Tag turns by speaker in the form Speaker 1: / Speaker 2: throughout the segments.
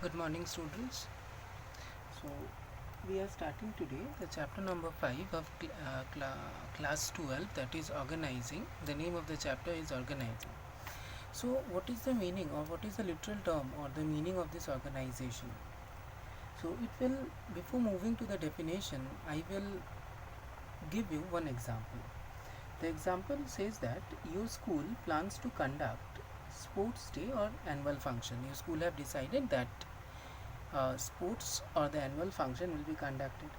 Speaker 1: Good morning, students. So, we are starting today the chapter number 5 of class 12, that is organizing. The name of the chapter is organizing. So, what is the meaning, or what is the literal term or the meaning of this organization? So, it will, before moving to the definition, I will give you one example. The example says that your school plans to conduct sports day or annual function. Your school have decided that sports or the annual function will be conducted,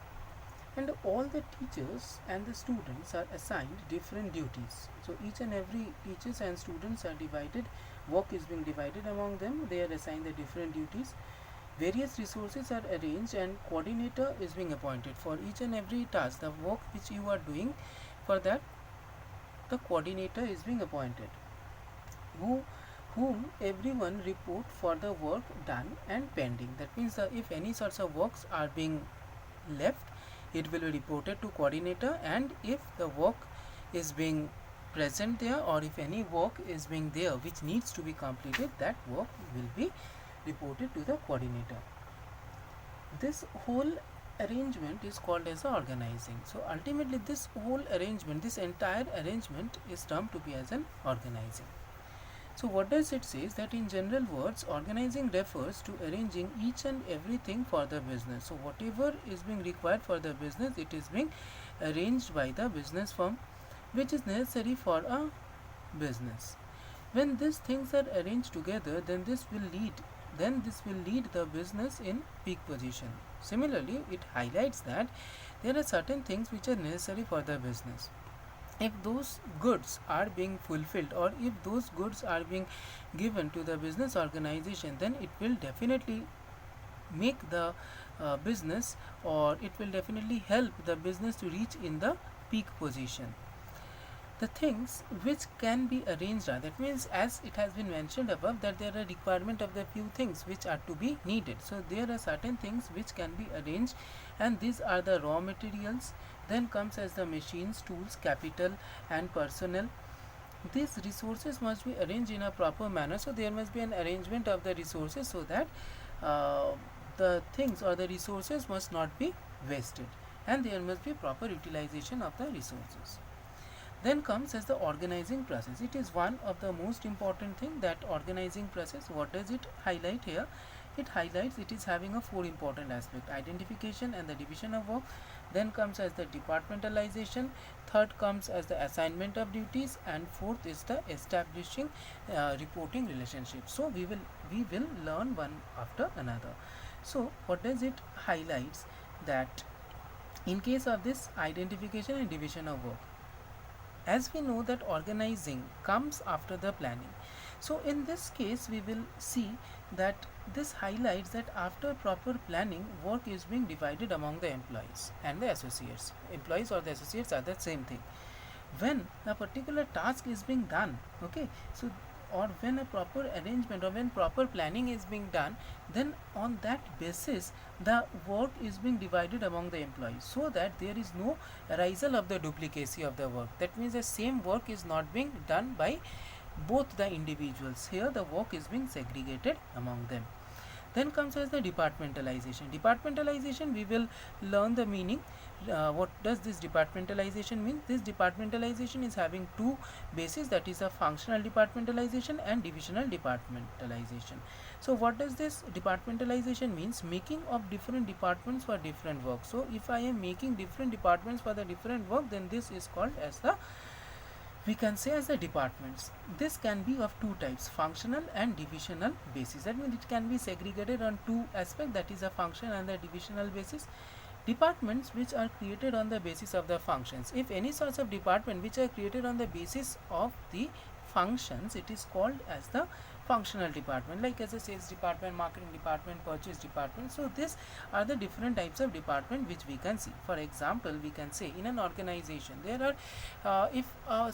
Speaker 1: and all the teachers and the students are assigned different duties. So each and every teachers and students are divided, work is being divided among them, they are assigned the different duties. Various resources are arranged and coordinator is being appointed for each and every task. The work which you are doing, for that the coordinator is being appointed, who whom everyone report for the work done and pending. That means if any sorts of works are being left, it will be reported to coordinator, and if the work is being present there, or if any work is being there which needs to be completed, that work will be reported to the coordinator. This whole arrangement is called as organizing. So ultimately this whole arrangement, this entire arrangement is termed to be as an organizing. So what does it say is that in general words, organizing refers to arranging each and everything for the business. So whatever is being required for the business, it is being arranged by the business firm, which is necessary for a business. When these things are arranged together, then this will lead the business in peak position. Similarly, it highlights that there are certain things which are necessary for the business. If those goods are being fulfilled, or if those goods are being given to the business organization, then it will definitely make the business, or it will definitely help the business to reach in the peak position. The things which can be arranged are, that means as it has been mentioned above, that there are requirement of the few things which are to be needed. So there are certain things which can be arranged, and these are the raw materials. Then comes as the machines, tools, capital and personnel. These resources must be arranged in a proper manner, so there must be an arrangement of the resources, so that uh, the things or the resources must not be wasted, and there must be proper utilization of the resources. Then comes as the organizing process. It is one of the most important thing, that organizing process. What does it highlight here? It highlights it is having a four important aspect: identification and the division of work. Then comes as the departmentalization. Third comes as the assignment of duties, and fourth is the establishing reporting relationship. So we will learn one after another. So what does it highlights? That in case of this identification and division of work, as we know that organizing comes after the planning. So in this case we will see that this highlights that after proper planning, work is being divided among the employees and the associates. Employees or the associates are the same thing. When a particular task is being done, okay, so or when a proper arrangement or when proper planning is being done, then on that basis the work is being divided among the employees, so that there is no arisal of the duplicacy of the work. That means the same work is not being done by both the individuals. Here the work is being segregated among them. Then comes as the departmentalization. Departmentalization, we will learn the meaning. What does this departmentalization mean? This departmentalization is having two bases, that is a functional departmentalization and divisional departmentalization. So what does this departmentalization means? Making of different departments for different work. So if I am making different departments for the different work, then this is called as the, we can say as the departments. This can be of two types, functional and divisional basis. That means it can be segregated on two aspects, that is a function and the divisional basis. Departments which are created on the basis of the functions. If any sorts of department which are created on the basis of the functions, it is called as the functional department, like as a sales department, marketing department, purchase department. So these are the different types of department which we can see. For example, we can say in an organization there are if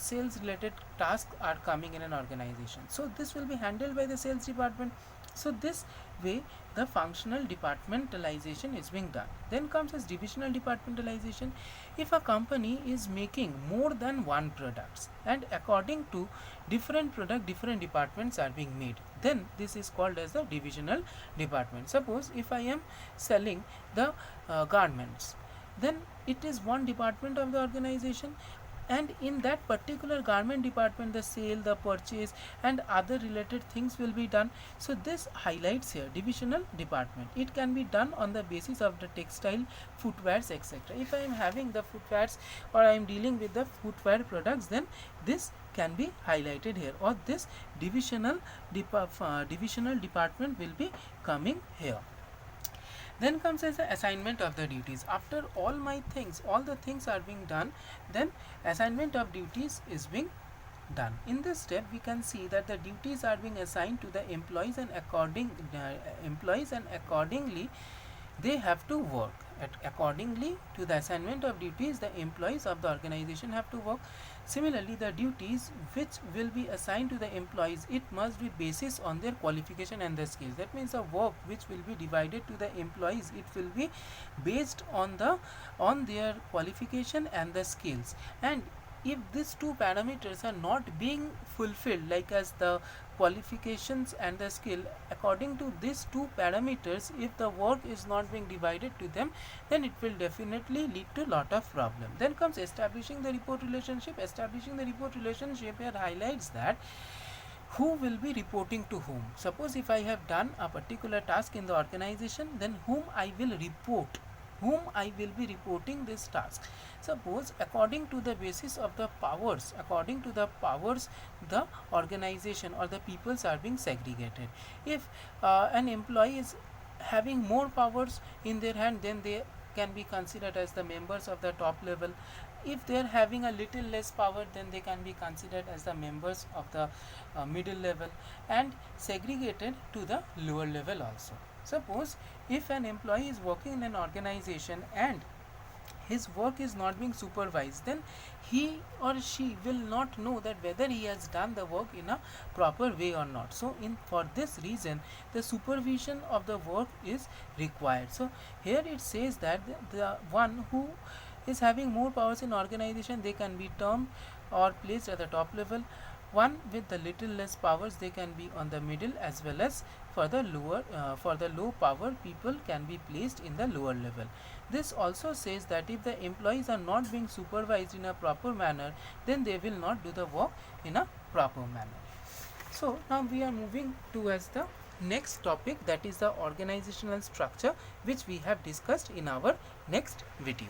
Speaker 1: sales related tasks are coming in an organization, so this will be handled by the sales department. So this way the functional departmentalization is being done. Then comes as divisional departmentalization. If a company is making more than one products and according to different product different departments are being made, then this is called as the divisional department. Suppose if I am selling the garments, then it is one department of the organization, and in that particular garment department the sale, the purchase and other related things will be done. So this highlights here divisional department. It can be done on the basis of the textile, footwears, etc. If I am having the footwears or I am dealing with the footwear products, then this can be highlighted here, or this divisional department will be coming here. Then comes as the assignment of the duties. After all the things are being done, then assignment of duties is being done. In this step we can see that the duties are being assigned to the employees, and accordingly they have to work. Accordingly to the assignment of duties, the employees of the organization have to work. Similarly, the duties which will be assigned to the employees, it must be basis on their qualification and the skills. That means the work which will be divided to the employees, it will be based on their qualification and the skills. And if these two parameters are not being fulfilled, like as the qualifications and the skill, according to these two parameters, if the work is not being divided to them, then it will definitely lead to lot of problem. Then comes establishing the report relationship. Establishing the report relationship here highlights that who will be reporting to whom. Suppose if I have done a particular task in the organization, then whom I will be reporting this task. Suppose according to the basis of the powers, the organization or the peoples are being segregated. If an employee is having more powers in their hand, then they can be considered as the members of the top level. If they are having a little less power, then they can be considered as the members of the middle level, and segregated to the lower level also. Suppose if an employee is working in an organization and his work is not being supervised, then he or she will not know that whether he has done the work in a proper way or not. So for this reason, the supervision of the work is required. So here it says that the one who is having more powers in organization, they can be termed or placed at the top level. One with the little less powers, they can be on the middle, as well as for the low power people can be placed in the lower level. This also says that if the employees are not being supervised in a proper manner, then they will not do the work in a proper manner. So now we are moving towards the next topic, that is the organizational structure, which we have discussed in our next video.